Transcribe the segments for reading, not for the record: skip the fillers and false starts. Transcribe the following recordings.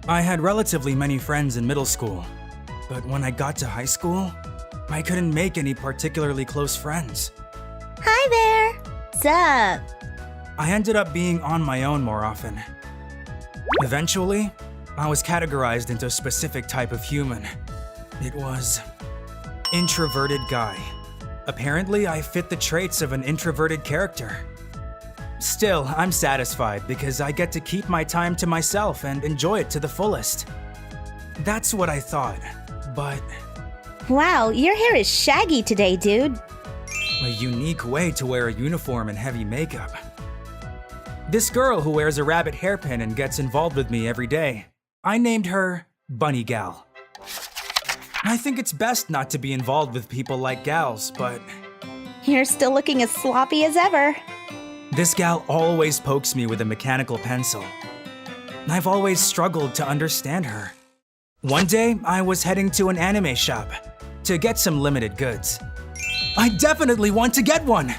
I had relatively many friends in middle school, but when I got to high school, I couldn't make any particularly close friends. Hi there! Sup? I ended up being on my own more often. Eventually, I was categorized into a specific type of human. It was introverted guy. Apparently, I fit the traits of an introverted character. Still, I'm satisfied because I get to keep my time to myself and enjoy it to the fullest. That's what I thought, but Wow, your hair is shaggy today, dude. a unique way to wear a uniform and heavy makeup. This girl who wears a rabbit hairpin and gets involved with me every day, I named her Bunny Gal. I think it's best not to be involved with people like gals, but You're still looking as sloppy as ever. this gal always pokes me with a mechanical pencil. I've always struggled to understand her. One day, I was heading to an anime shop to get some limited goods. I definitely want to get one!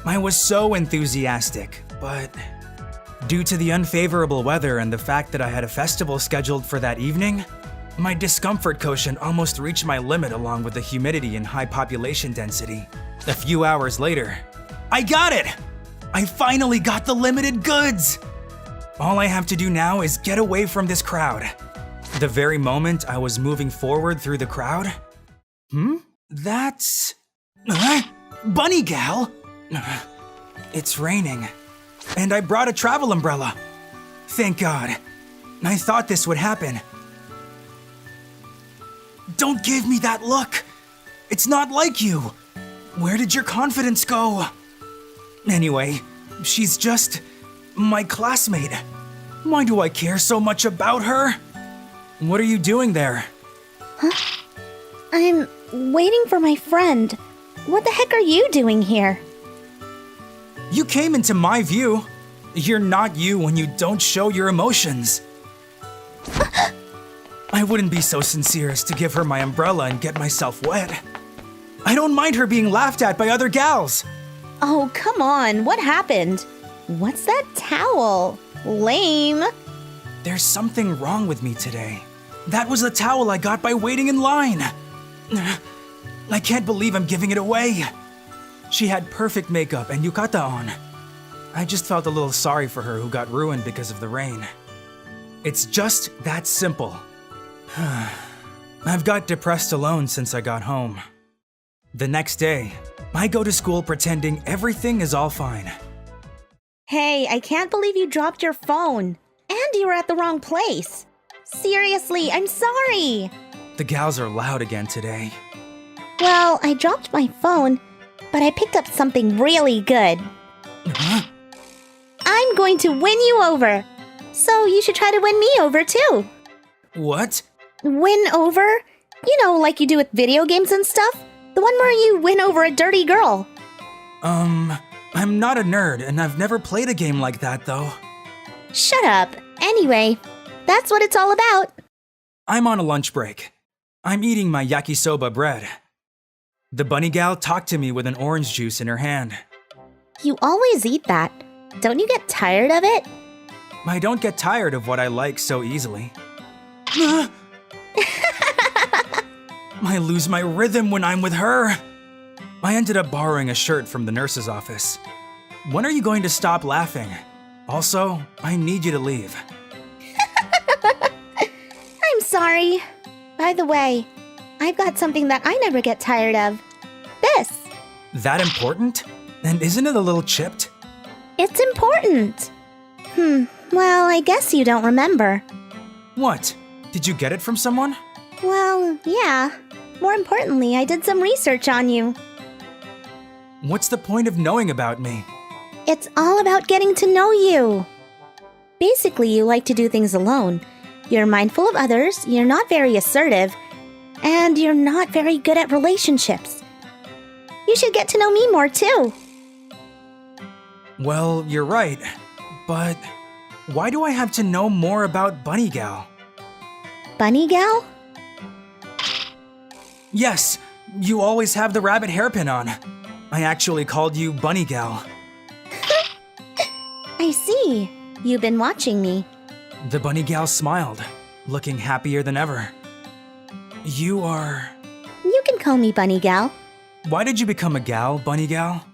I was so enthusiastic, but due to the unfavorable weather and the fact that I had a festival scheduled for that evening, my discomfort quotient almost reached my limit along with the humidity and high population density. A few hours later, I got it! I finally got the limited goods! All I have to do now is get away from this crowd. The very moment I was moving forward through the crowd, That's… Bunny Gal? It's raining, and I brought a travel umbrella. Thank God. I thought this would happen. Don't give me that look! It's not like you! Where did your confidence go? Anyway, she's just my classmate. Why do I care so much about her? What are you doing there? I'm waiting for my friend. What the heck are you doing here? You came into my view. You're not you when you don't show your emotions. I wouldn't be so sincere as to give her my umbrella and get myself wet. I don't mind her being laughed at by other gals. Oh, come on, what happened? What's that towel? Lame. There's something wrong with me today. That was the towel I got by waiting in line. I can't believe I'm giving it away. She had perfect makeup and yukata on. I just felt a little sorry for her who got ruined because of the rain. It's just that simple. I've got depressed alone since I got home. The next day, I go to school pretending everything is all fine. Hey, I can't believe you dropped your phone. And you were at the wrong place. Seriously, I'm sorry. The gals are loud again today. Well, I dropped my phone, but I picked up something really good. I'm going to win you over. So you should try to win me over too. What? Win over? You know, like you do with video games and stuff? The one where you win over a dirty girl. I'm not a nerd and I've never played a game like that though. Shut up. Anyway, that's what it's all about. I'm on a lunch break. I'm eating my yakisoba bread. The bunny gal talked to me with an orange juice in her hand. You always eat that. Don't you get tired of it? I don't get tired of what I like so easily. I lose my rhythm when I'm with her. I ended up borrowing a shirt from the nurse's office. When are you going to stop laughing? Also, I need you to leave. I'm sorry. By the way, I've got something that I never get tired of. This. That important? And isn't it a little chipped? It's important. Well, I guess you don't remember. What? Did you get it from someone? Well, yeah. More importantly, I did some research on you. What's the point of knowing about me? It's all about getting to know you. Basically, you like to do things alone. You're mindful of others, you're not very assertive, and you're not very good at relationships. You should get to know me more too. Well, you're right. But why do I have to know more about Bunny Gal? Bunny Gal? Yes, you always have the rabbit hairpin on. I actually called you Bunny Gal. I see. You've been watching me. The bunny gal smiled. looking happier than ever. You are... You can call me Bunny Gal. Why did you become a gal, Bunny Gal?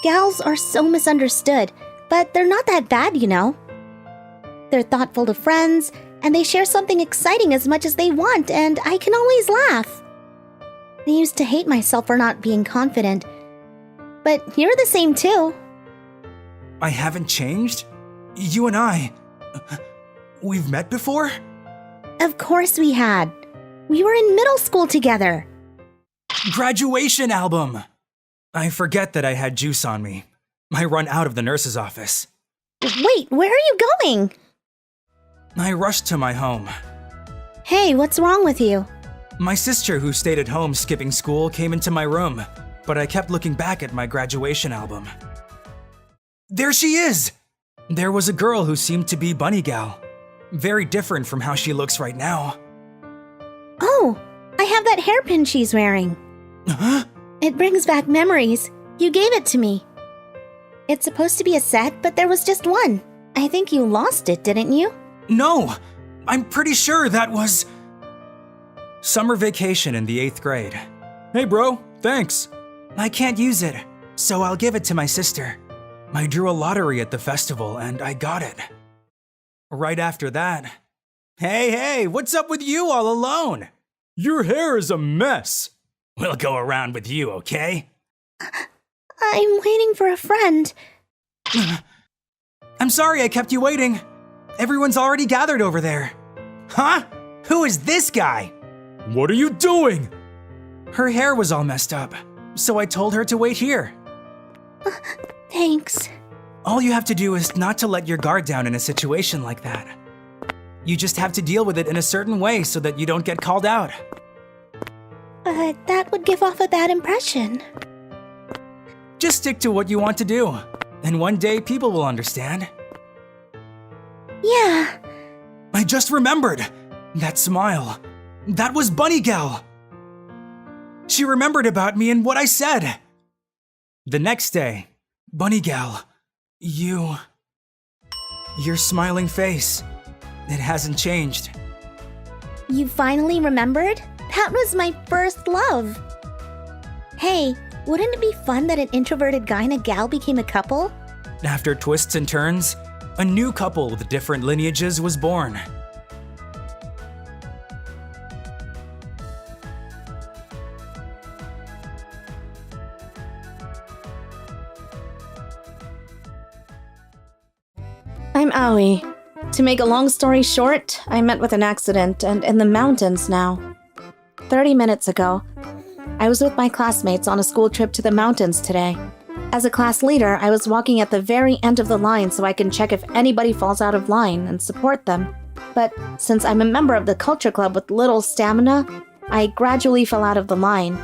Gals are so misunderstood, but they're not that bad, you know. They're thoughtful to friends, and they share something exciting as much as they want, and I can always laugh. I used to hate myself for not being confident, but you're the same too. I haven't changed? You and I... We've met before? Of course we had. We were in middle school together. Graduation album! I forget that I had juice on me. I run out of the nurse's office. Wait, where are you going? I rushed to my home. Hey, what's wrong with you? My sister, who stayed at home skipping school, came into my room, but I kept looking back at my graduation album. There she is! There was a girl who seemed to be Bunny Gal. Very different from how she looks right now. Oh, I have that hairpin she's wearing. Huh? It brings back memories. You gave it to me. It's supposed to be a set, but there was just one. I think you lost it, didn't you? No! I'm pretty sure that was... Summer vacation in the 8th grade. Hey bro, thanks. I can't use it, so I'll give it to my sister. I drew a lottery at the festival and I got it. Right after that... Hey, what's up with you all alone? Your hair is a mess. We'll go around with you, okay? I'm waiting for a friend. I'm sorry I kept you waiting. Everyone's already gathered over there. Huh? Who is this guy? What are you doing? Her hair was all messed up, so I told her to wait here. Thanks. All you have to do is not to let your guard down in a situation like that. You just have to deal with it in a certain way so that you don't get called out. But that would give off a bad impression. Just stick to what you want to do, and one day people will understand. Yeah. I just remembered. That smile. That was Bunny Gal. She remembered about me and what I said. The next day, Bunny Gal, your smiling face, it hasn't changed. You finally remembered? That was my first love. Hey, wouldn't it be fun that an introverted guy and a gal became a couple? After twists and turns, a new couple with different lineages was born. I'm Aoi. To make a long story short, I met with an accident and in the mountains now. 30 minutes ago, I was with my classmates on a school trip to the mountains today. As a class leader, I was walking at the very end of the line so I can check if anybody falls out of line and support them. But since I'm a member of the culture club with little stamina, I gradually fell out of the line.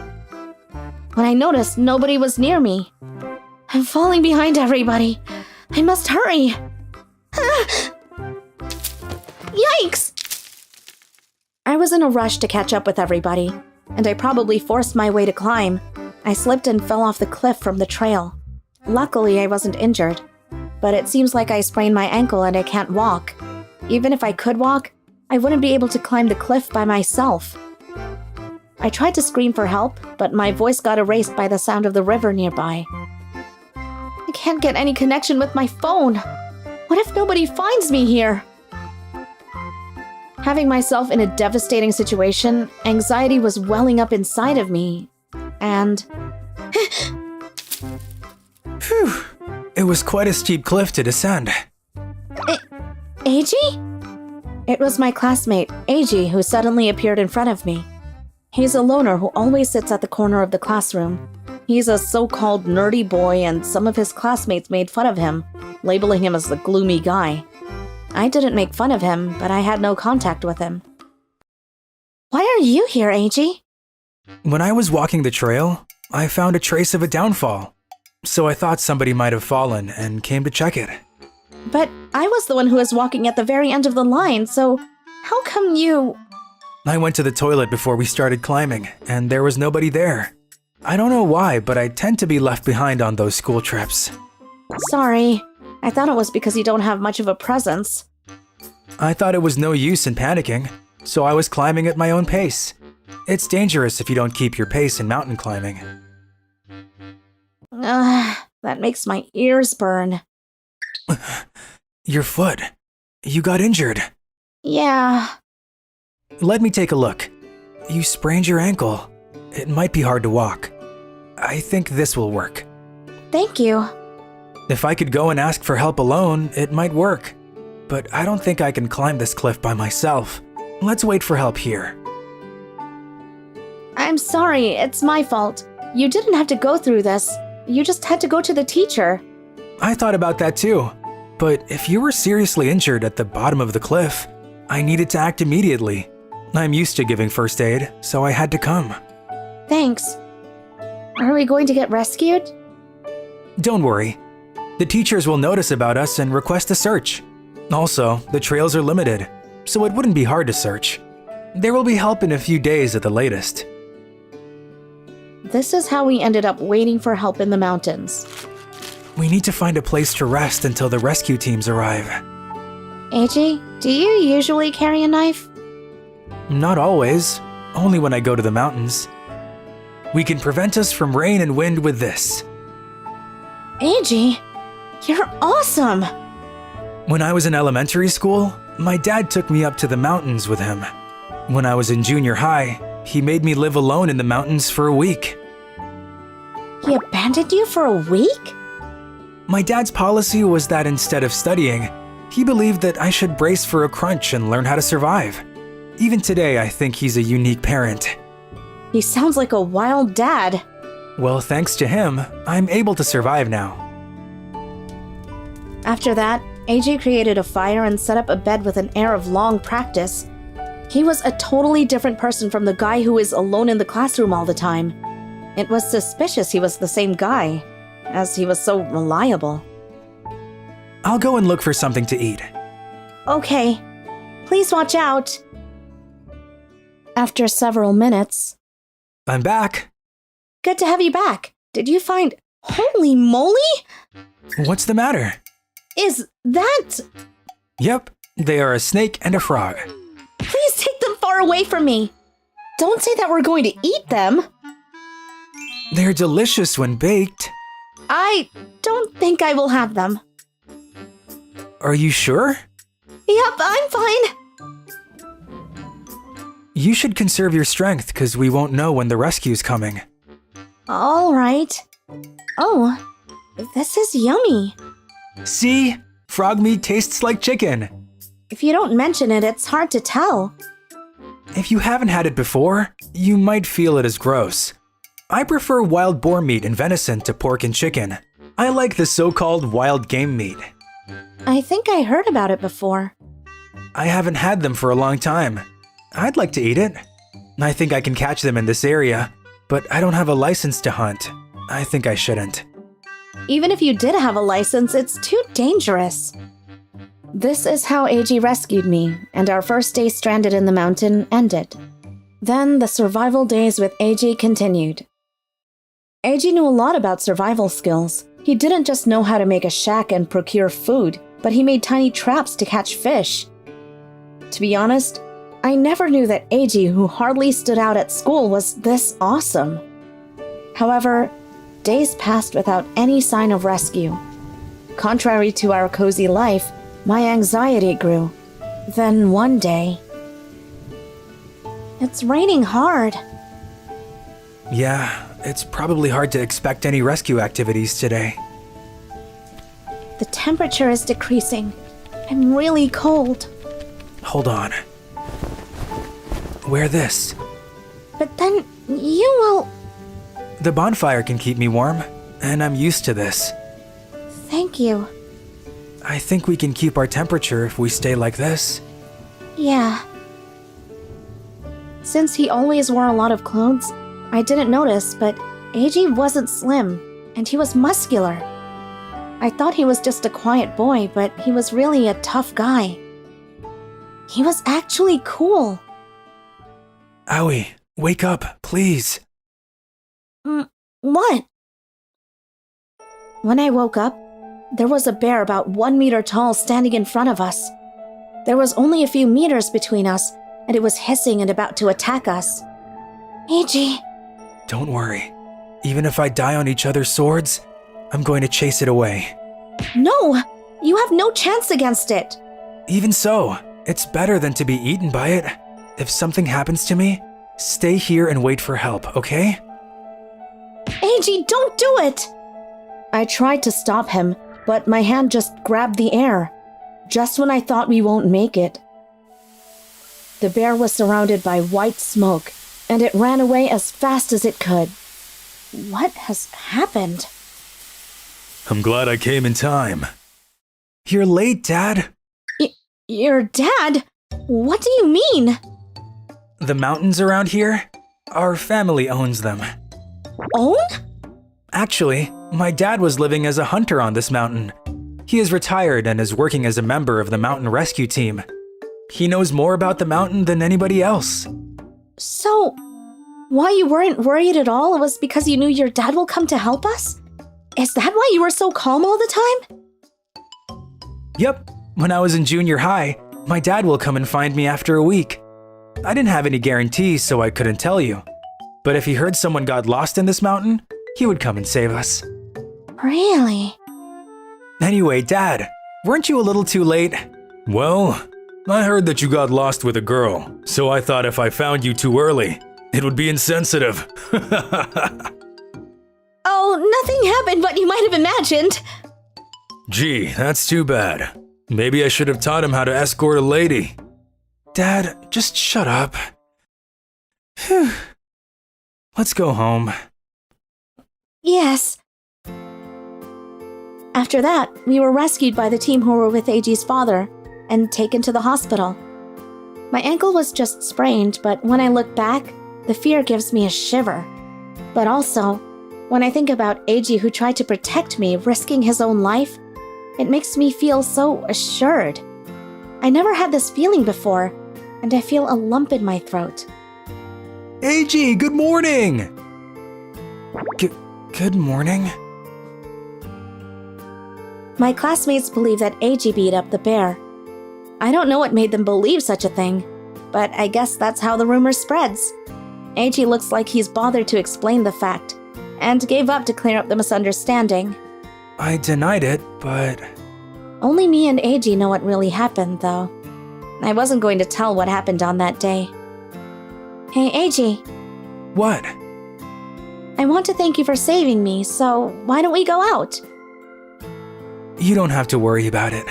When I noticed nobody was near me. I'm falling behind everybody. I must hurry. Yikes! I was in a rush to catch up with everybody, and I probably forced my way to climb. I slipped and fell off the cliff from the trail. Luckily, I wasn't injured, but it seems like I sprained my ankle and I can't walk. Even if I could walk, I wouldn't be able to climb the cliff by myself. I tried to scream for help, but my voice got erased by the sound of the river nearby. I can't get any connection with my phone. What if nobody finds me here? Having myself in a devastating situation, anxiety was welling up inside of me, and... Phew. It was quite a steep cliff to descend. Eiji? It was my classmate, Eiji, who suddenly appeared in front of me. He's a loner who always sits at the corner of the classroom. He's a so-called nerdy boy, and some of his classmates made fun of him, labeling him as the gloomy guy. I didn't make fun of him, but I had no contact with him. Why are you here, Eiji? When I was walking the trail, I found a trace of a downfall. So I thought somebody might have fallen and came to check it. But I was the one who was walking at the very end of the line, so how come you... I went to the toilet before we started climbing, and there was nobody there. I don't know why, but I tend to be left behind on those school trips. Sorry. I thought it was because you don't have much of a presence. I thought it was no use in panicking. so I was climbing at my own pace. It's dangerous if you don't keep your pace in mountain climbing. That makes my ears burn. Your foot. You got injured. Yeah. Let me take a look. You sprained your ankle. It might be hard to walk. I think this will work. Thank you. If I could go and ask for help alone, it might work. But I don't think I can climb this cliff by myself. Let's wait for help here. I'm sorry, it's my fault. You didn't have to go through this. You just had to go to the teacher. I thought about that too. But if you were seriously injured at the bottom of the cliff, I needed to act immediately. I'm used to giving first aid, so I had to come. Thanks. Are we going to get rescued? Don't worry. The teachers will notice about us and request a search. Also, the trails are limited, so it wouldn't be hard to search. There will be help in a few days at the latest. This is how we ended up waiting for help in the mountains. We need to find a place to rest until the rescue teams arrive. Eiji, do you usually carry a knife? Not always, only when I go to the mountains. We can prevent us from rain and wind with this. Eiji, you're awesome! When I was in elementary school, my dad took me up to the mountains with him. When I was in junior high, he made me live alone in the mountains for a week. He abandoned you for a week? My dad's policy was that instead of studying, he believed that I should brace for a crunch and learn how to survive. Even today, I think he's a unique parent. He sounds like a wild dad. Well, thanks to him, I'm able to survive now. After that, Eiji created a fire and set up a bed with an air of long practice. He was a totally different person from the guy who is alone in the classroom all the time. It was suspicious he was the same guy, as he was so reliable. I'll go and look for something to eat. Okay. Please watch out. After several minutes... I'm back. Good to have you back. Did you find... Holy moly! What's the matter? Is that... Yep, they are a snake and a frog. Please take them far away from me. Don't say that we're going to eat them. They're delicious when baked. I don't think I will have them. Are you sure? Yep, I'm fine. You should conserve your strength because we won't know when the rescue's coming. All right. Oh, this is yummy. See? Frog meat tastes like chicken. If you don't mention it, it's hard to tell. If you haven't had it before, you might feel it as gross. I prefer wild boar meat and venison to pork and chicken. I like the so-called wild game meat. I think I heard about it before. I haven't had them for a long time. I'd like to eat it. I think I can catch them in this area, but I don't have a license to hunt. I think I shouldn't. Even if you did have a license, it's too dangerous. This is how Eiji rescued me, and our first day stranded in the mountain ended. Then the survival days with Eiji continued. Eiji knew a lot about survival skills. He didn't just know how to make a shack and procure food, but he made tiny traps to catch fish. To be honest, I never knew that Eiji, who hardly stood out at school, was this awesome. However, days passed without any sign of rescue. Contrary to our cozy life, my anxiety grew. Then one day... It's raining hard. Yeah, it's probably hard to expect any rescue activities today. The temperature is decreasing. I'm really cold. Hold on. Wear this. But then you will... The bonfire can keep me warm, and I'm used to this. Thank you. I think we can keep our temperature if we stay like this. Yeah. Since he always wore a lot of clothes, I didn't notice, but Eiji wasn't slim, and he was muscular. I thought he was just a quiet boy, but he was really a tough guy. He was actually cool. Aoi, wake up, please. What? When I woke up, there was a bear about 1 meter tall standing in front of us. There was only a few meters between us, and it was hissing and about to attack us. Eiji. Don't worry. Even if I die on each other's swords, I'm going to chase it away. No! You have no chance against it! Even so, it's better than to be eaten by it. If something happens to me, stay here and wait for help, okay? Eiji, don't do it! I tried to stop him, but my hand just grabbed the air. Just when I thought we won't make it. The bear was surrounded by white smoke, and it ran away as fast as it could. What has happened? I'm glad I came in time. You're late, Dad. Your dad? What do you mean? The mountains around here? Our family owns them. Own? Actually, my dad was living as a hunter on this mountain. He is retired and is working as a member of the mountain rescue team. He knows more about the mountain than anybody else. So, why you weren't worried at all was because you knew your dad will come to help us? Is that why you were so calm all the time? Yep, when I was in junior high, my dad will come and find me after a week. I didn't have any guarantees, so I couldn't tell you. But if he heard someone got lost in this mountain, he would come and save us. Really? Anyway, Dad, weren't you a little too late? Well, I heard that you got lost with a girl, so I thought if I found you too early, it would be insensitive. Oh, nothing happened what you might have imagined. Gee, that's too bad. Maybe I should have taught him how to escort a lady. Dad, just shut up. Phew. Let's go home. Yes. After that, we were rescued by the team who were with Eiji's father and taken to the hospital. My ankle was just sprained, but when I look back, the fear gives me a shiver. But also, when I think about Eiji who tried to protect me, risking his own life, it makes me feel so assured. I never had this feeling before, and I feel a lump in my throat. Eiji, good morning! Good morning? My classmates believe that Eiji beat up the bear. I don't know what made them believe such a thing, but I guess that's how the rumor spreads. Eiji looks like he's bothered to explain the fact, and gave up to clear up the misunderstanding. I denied it, but... Only me and Eiji know what really happened, though. I wasn't going to tell what happened on that day. Hey, Eiji. What? I want to thank you for saving me, so why don't we go out? You don't have to worry about it.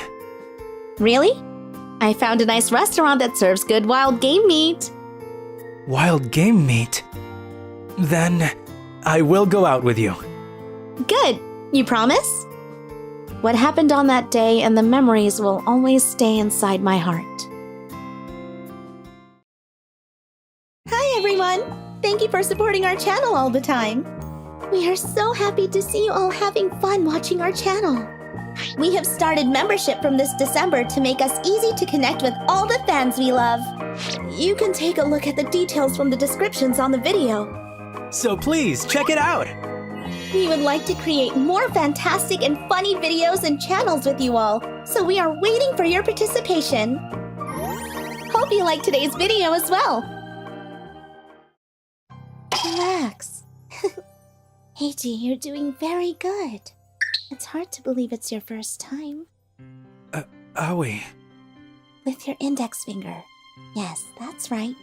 Really? I found a nice restaurant that serves good wild game meat. Wild game meat? Then I will go out with you. Good. You promise? What happened on that day and the memories will always stay inside my heart. Hi, everyone! Thank you for supporting our channel all the time. We are so happy to see you all having fun watching our channel. We have started membership from this December to make us easy to connect with all the fans we love. You can take a look at the details from the descriptions on the video. So please, check it out! We would like to create more fantastic and funny videos and channels with you all, so we are waiting for your participation. Hope you liked today's video as well. Relax. Eiji, you're doing very good. It's hard to believe it's your first time. Aoi. With your index finger. Yes, that's right.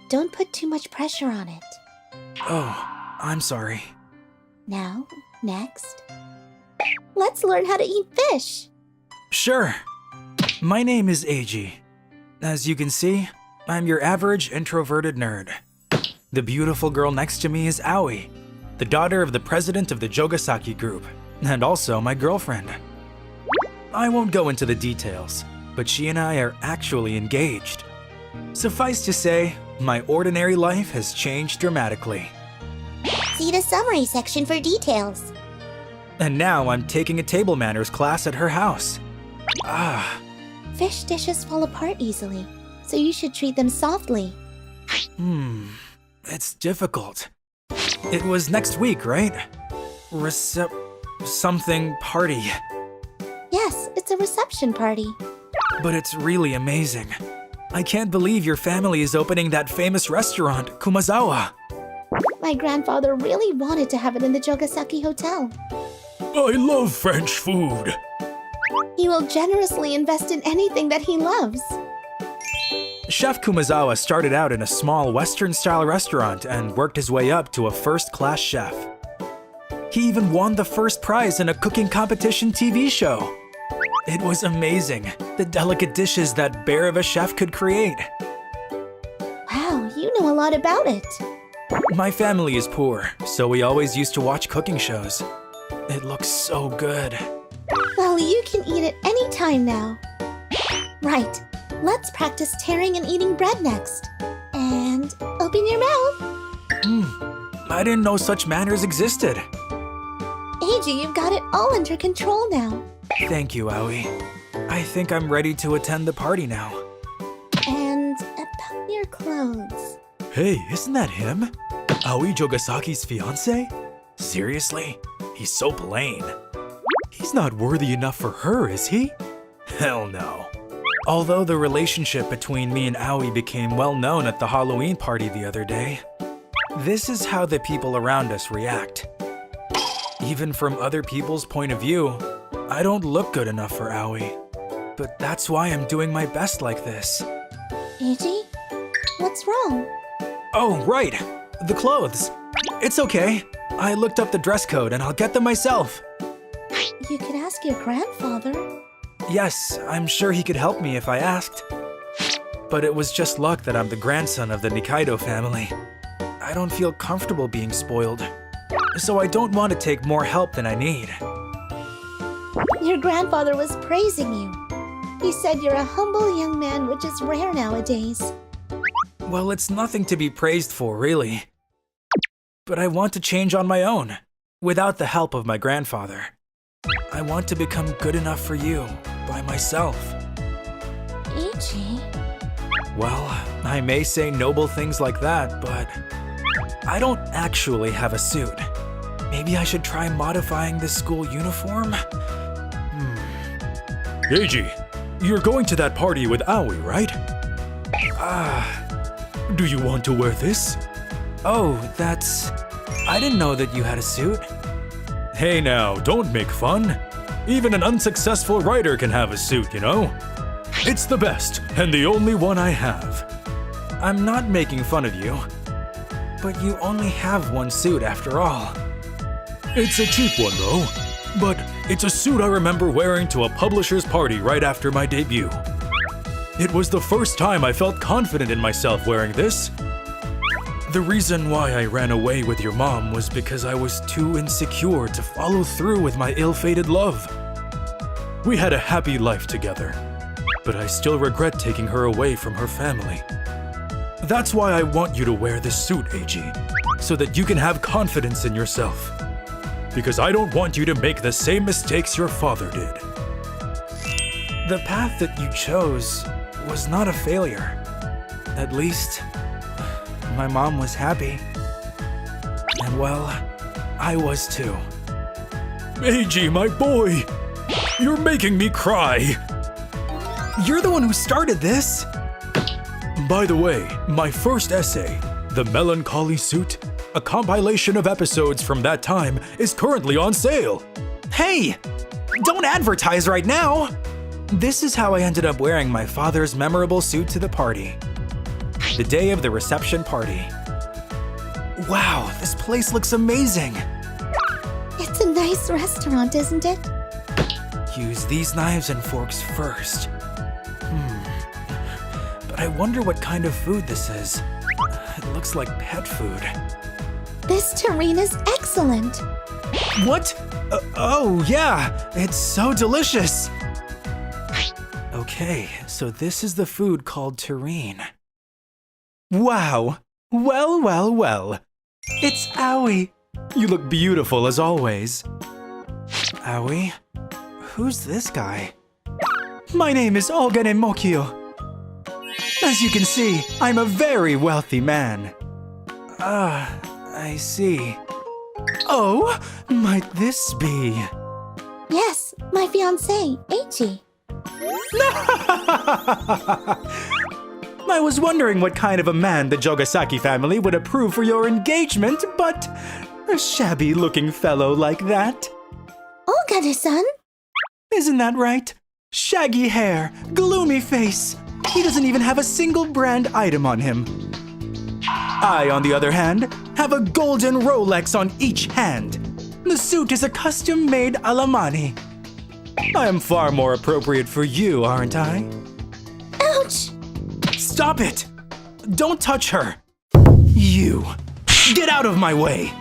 Don't put too much pressure on it. Oh, I'm sorry. Now, next. Let's learn how to eat fish. Sure. My name is Eiji. As you can see, I'm your average introverted nerd. The beautiful girl next to me is Aoi, the daughter of the president of the Jogasaki group, and also my girlfriend. I won't go into the details, but she and I are actually engaged. Suffice to say, my ordinary life has changed dramatically. See the summary section for details. And now I'm taking a table manners class at her house. Fish dishes fall apart easily, so you should treat them softly. It's difficult. It was next week, right? Something party. Yes, it's a reception party. But it's really amazing. I can't believe your family is opening that famous restaurant, Kumazawa. My grandfather really wanted to have it in the Jogasaki Hotel. I love French food. He will generously invest in anything that he loves. Chef Kumazawa started out in a small Western-style restaurant and worked his way up to a first-class chef. He even won the first prize in a cooking competition TV show. It was amazing, the delicate dishes that bear of a chef could create. Wow, you know a lot about it. My family is poor, so we always used to watch cooking shows. It looks so good. Well, you can eat it any time now. Right, let's practice tearing and eating bread next. And open your mouth. I didn't know such manners existed. Eiji, you've got it all under control now. Thank you, Aoi. I think I'm ready to attend the party now. And about your clothes. Hey, isn't that him? Aoi Jogasaki's fiancé? Seriously? He's so plain. He's not worthy enough for her, is he? Hell no. Although the relationship between me and Aoi became well known at the Halloween party the other day, this is how the people around us react. Even from other people's point of view, I don't look good enough for Aoi. But that's why I'm doing my best like this. Eiji, what's wrong? Oh, right. The clothes. It's okay. I looked up the dress code and I'll get them myself. You could ask your grandfather. Yes, I'm sure he could help me if I asked. But it was just luck that I'm the grandson of the Nikaido family. I don't feel comfortable being spoiled. So I don't want to take more help than I need. Your grandfather was praising you. He said you're a humble young man, which is rare nowadays. Well, it's nothing to be praised for, really. But I want to change on my own, without the help of my grandfather. I want to become good enough for you, by myself. Eiji? Well, I may say noble things like that, but I don't actually have a suit. Maybe I should try modifying this school uniform? Eiji, you're going to that party with Aoi, right? Do you want to wear this? Oh, that's... I didn't know that you had a suit. Hey now, don't make fun. Even an unsuccessful writer can have a suit, you know? It's the best, and the only one I have. I'm not making fun of you. But you only have one suit after all. It's a cheap one though. But it's a suit I remember wearing to a publisher's party right after my debut. It was the first time I felt confident in myself wearing this. The reason why I ran away with your mom was because I was too insecure to follow through with my ill-fated love. We had a happy life together, but I still regret taking her away from her family. That's why I want you to wear this suit, Eiji, so that you can have confidence in yourself. Because I don't want you to make the same mistakes your father did. The path that you chose was not a failure. At least, my mom was happy. And well, I was too. Eiji, my boy! You're making me cry! You're the one who started this! By the way, my first essay, The Melancholy Suit, a compilation of episodes from that time, is currently on sale. Hey! Don't advertise right now! This is how I ended up wearing my father's memorable suit to the party. The day of the reception party. Wow, this place looks amazing! It's a nice restaurant, isn't it? Use these knives and forks first. But I wonder what kind of food this is. It looks like pet food. This terrine is excellent. What? Oh, yeah, it's so delicious. Okay, so this is the food called terrine. Wow, well. It's Aoi. You look beautiful as always. Aoi? Who's this guy? My name is Ogane Mokio. As you can see, I'm a very wealthy man. I see. Oh, might this be? Yes, my fiancé, Eiji. I was wondering what kind of a man the Jogasaki family would approve for your engagement, but a shabby-looking fellow like that. Ogata-san? Isn't that right? Shaggy hair, gloomy face. He doesn't even have a single brand item on him. I, on the other hand, have a golden Rolex on each hand. The suit is a custom-made Alamani. I am far more appropriate for you, aren't I? Ouch! Stop it! Don't touch her! You! Get out of my way!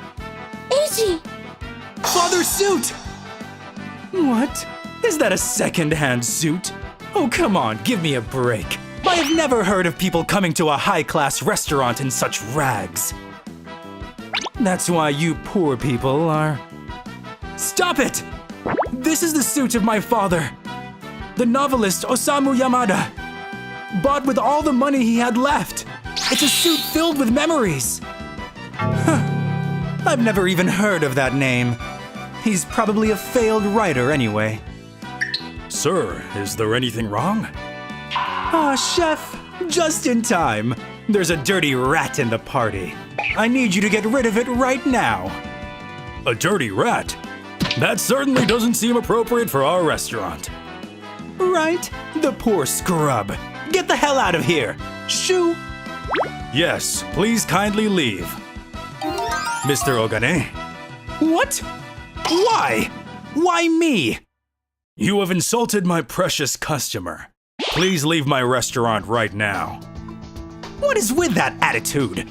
Eiji! Father's suit! What? Is that a second-hand suit? Oh, come on, give me a break. I have never heard of people coming to a high-class restaurant in such rags. That's why you poor people are... Stop it! This is the suit of my father, the novelist Osamu Yamada. Bought with all the money he had left. It's a suit filled with memories. I've never even heard of that name. He's probably a failed writer anyway. Sir, is there anything wrong? Ah, chef, just in time. There's a dirty rat in the party. I need you to get rid of it right now. A dirty rat? That certainly doesn't seem appropriate for our restaurant. Right? The poor scrub. Get the hell out of here! Shoo! Yes, please kindly leave. Mr. Ogane? What? Why? Why me? You have insulted my precious customer. Please leave my restaurant right now. What is with that attitude?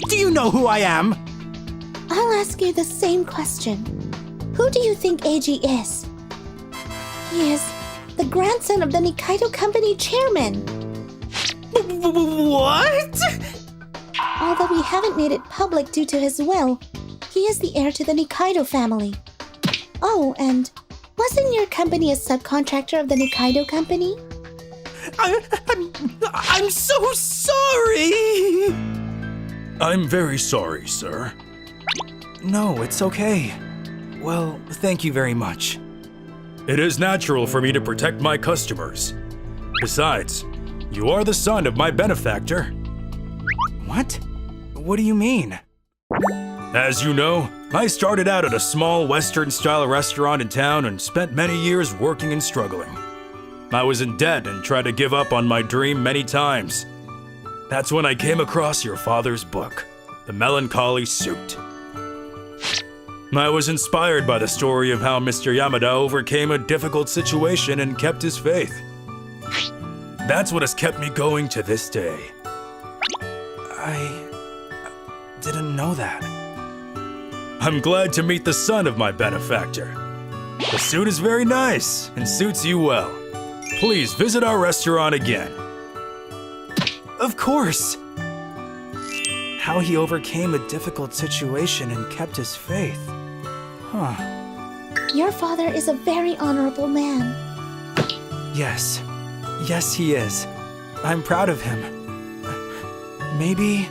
Do you know who I am? I'll ask you the same question. Who do you think Eiji is? He is the grandson of the Nikaido Company chairman. What? Although we haven't made it public due to his will, he is the heir to the Nikaido family. Oh, and wasn't your company a subcontractor of the Nikaido Company? I'm so sorry! I'm very sorry, sir. No, it's okay. Well, thank you very much. It is natural for me to protect my customers. Besides, you are the son of my benefactor. What? What do you mean? As you know, I started out at a small Western-style restaurant in town and spent many years working and struggling. I was in debt and tried to give up on my dream many times. That's when I came across your father's book, The Melancholy Suit. I was inspired by the story of how Mr. Yamada overcame a difficult situation and kept his faith. That's what has kept me going to this day. I didn't know that. I'm glad to meet the son of my benefactor. The suit is very nice and suits you well. Please visit our restaurant again. Of course. How he overcame a difficult situation and kept his faith. Huh. Your father is a very honorable man. Yes. Yes, he is. I'm proud of him. Maybe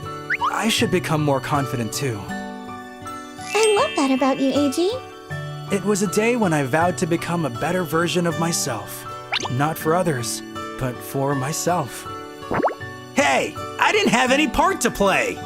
I should become more confident too. I love that about you, Eiji. It was a day when I vowed to become a better version of myself. Not for others, but for myself. Hey, I didn't have any part to play!